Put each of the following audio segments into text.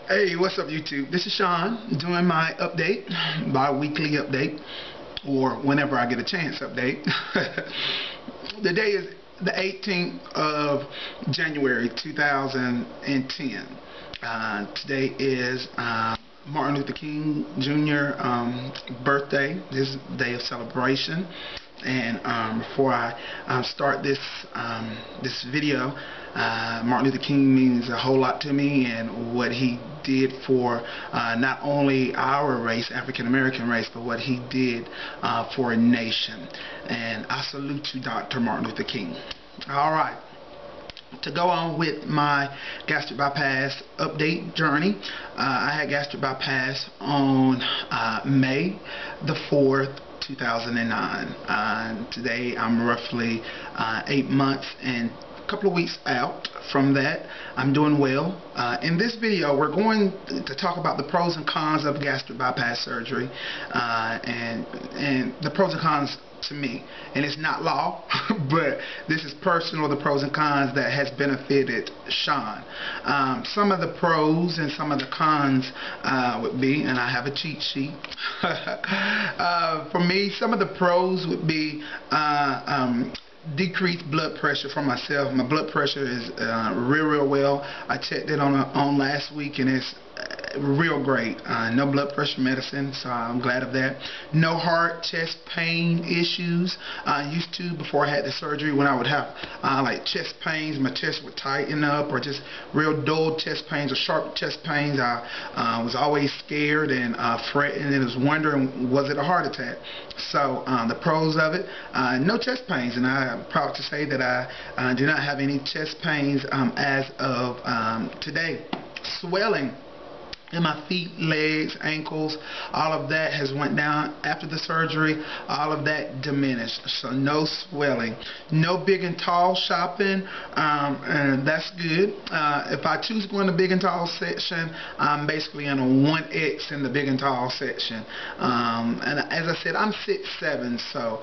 Hey, what's up YouTube? This is Sean doing my update, bi-weekly update, or whenever I get a chance update. The day is the 18th of January 2010. Today is Martin Luther King Jr. Birthday. This is a day of celebration. And before I start this video, Martin Luther King means a whole lot to me, and what he did for not only our race, African American race, but what he did for a nation. And I salute you, Dr. Martin Luther King. All right. To go on with my gastric bypass update journey, I had gastric bypass on May the 4th, 2009. Today I'm roughly 8 months and a couple of weeks out from that. I'm doing well. In this video we're going to talk about the pros and cons of gastric bypass surgery, and the pros and cons to me. And it's not law, but this is personal, the pros and cons that has benefited Sean. Some of the pros and some of the cons would be, and I have a cheat sheet. For me, some of the pros would be decreased blood pressure for myself. My blood pressure is real well. I checked it on last week, and it's real great. No blood pressure medicine, so I'm glad of that. No heart, chest pain issues. I used to, before I had the surgery, when I would have like chest pains, my chest would tighten up, or just real dull chest pains or sharp chest pains. I was always scared and fretting and was wondering, was it a heart attack? So the pros of it, no chest pains, and I'm proud to say that I do not have any chest pains as of today. Swelling in my feet, legs, ankles, all of that has went down after the surgery. All of that diminished, so no swelling. No big and tall shopping, and that's good. If I choose to go in the big and tall section, I'm basically in a 1X in the big and tall section. And as I said, I'm 6'7", so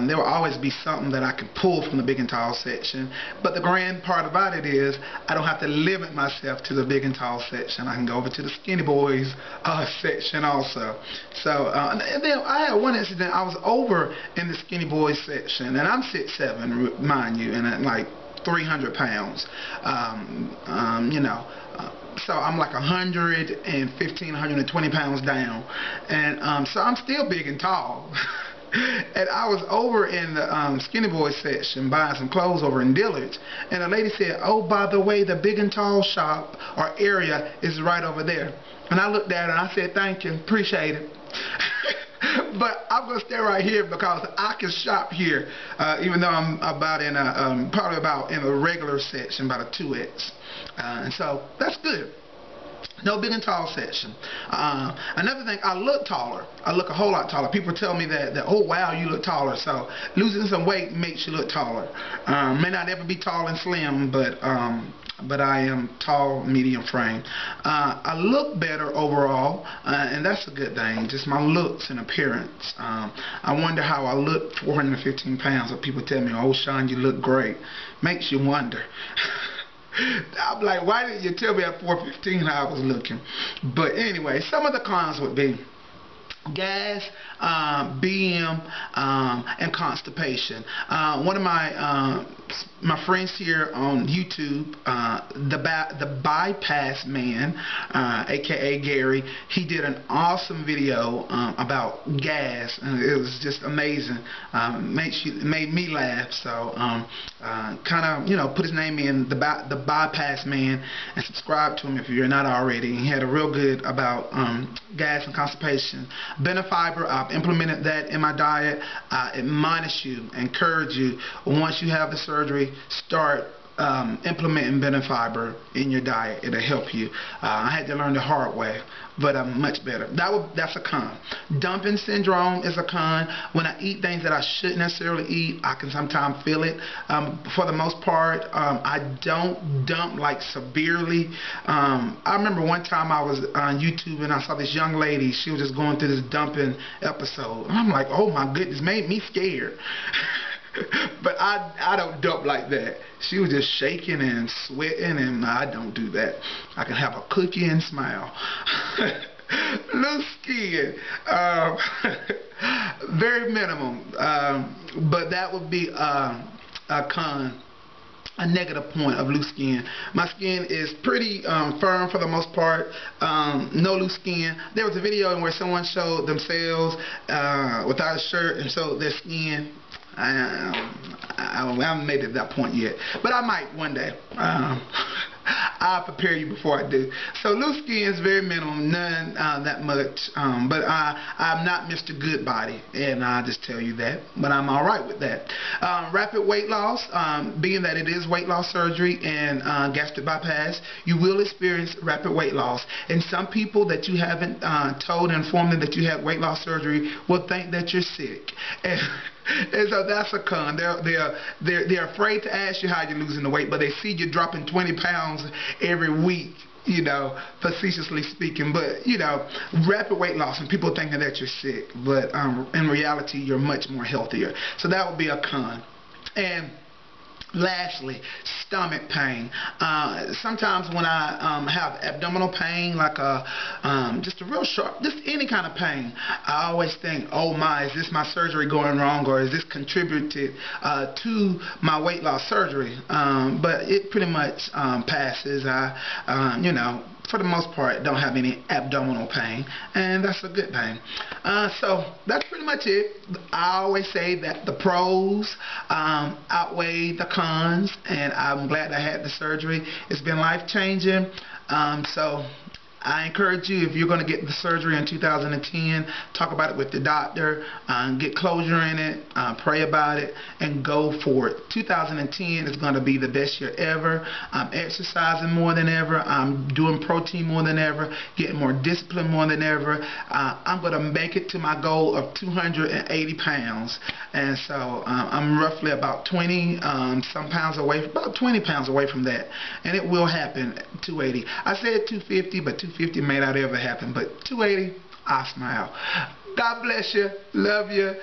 there will always be something that I can pull from the big and tall section. But the grand part about it is I don't have to limit myself to the big and tall section. I can go over to the skinny boys section also. So and then I had one incident. I was over in the skinny boys section, and I'm 6'7", mind you, and I'm like 300 pounds. You know, so I'm like 115, 120 pounds down, and so I'm still big and tall. And I was over in the skinny boy section buying some clothes over in Dillard's, and a lady said, "Oh, by the way, the big and tall shop or area is right over there." And I looked at her and I said, "Thank you, appreciate it." But I'm gonna stay right here because I can shop here, even though I'm about in a probably about in a regular section, about a 2X, and so that's good. No big and tall section. Another thing, I look taller. I look a whole lot taller. People tell me that oh wow, you look taller. So losing some weight makes you look taller. May not ever be tall and slim, but I am tall, medium frame. I look better overall, and that's a good thing. Just my looks and appearance. I wonder how I look 415 pounds. So people tell me, "Oh Sean, you look great." Makes you wonder. I'm like, why didn't you tell me at 415 how I was looking? But anyway, some of the cons would be gas, BM, and constipation. One of my friends here on YouTube, the Bypass Man, aka Gary, he did an awesome video about gas, and it was just amazing. Made me laugh. So kind of put his name in, the Bypass Man, and subscribe to him if you're not already. He had a real good about gas and constipation. Benefiber, I've implemented that in my diet. I admonish you, encourage you, once you have the surgery, start implementing Benefiber in your diet. It'll help you. I had to learn the hard way, but I'm much better. That's a con. Dumping syndrome is a con. When I eat things that I shouldn't necessarily eat, I can sometimes feel it. For the most part, I don't dump like severely. I remember one time I was on YouTube and I saw this young lady. She was just going through this dumping episode. And I'm like, oh my goodness, made me scared. But I don't dump like that. She was just shaking and sweating, and I don't do that. I can have a cookie and smile. Loose skin. Very minimum. But that would be a con. A negative point of loose skin. My skin is pretty firm for the most part. No loose skin. There was a video in where someone showed themselves without a shirt and showed their skin. I haven't made it to that point yet, but I might one day. I'll prepare you before I do. So loose skin is very minimum, none that much. But I'm not Mr. Good Body, and I'll just tell you that. But I'm all right with that. Rapid weight loss, being that it is weight loss surgery and gastric bypass, you will experience rapid weight loss. And some people that you haven't told and informed them that you have weight loss surgery will think that you're sick. And so that's a con. They're afraid to ask you how you're losing the weight, but they see you dropping 20 pounds every week, you know, facetiously speaking. But, you know, rapid weight loss, and people thinking that you're sick, but in reality, you're much more healthier. So that would be a con. And lastly, stomach pain. Sometimes when I have abdominal pain, like just a real sharp, just any kind of pain, I always think, oh my, is this my surgery going wrong, or is this contributed to my weight loss surgery? But it pretty much passes. You know, for the most part, don't have any abdominal pain, and that's a good thing. So that's pretty much it. I always say that the pros outweigh the cons, and I'm glad I had the surgery. It's been life-changing. So I encourage you, if you're going to get the surgery in 2010, talk about it with the doctor, get closure in it, pray about it, and go for it. 2010 is going to be the best year ever. I'm exercising more than ever. I'm doing protein more than ever, getting more discipline more than ever. I'm going to make it to my goal of 280 pounds. And so I'm roughly about 20 some pounds away, about 20 pounds away from that. And it will happen, 280. I said 250, but 250 may not ever happen, but 280, I smile. God bless you. Love you.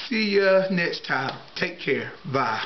See you next time. Take care. Bye.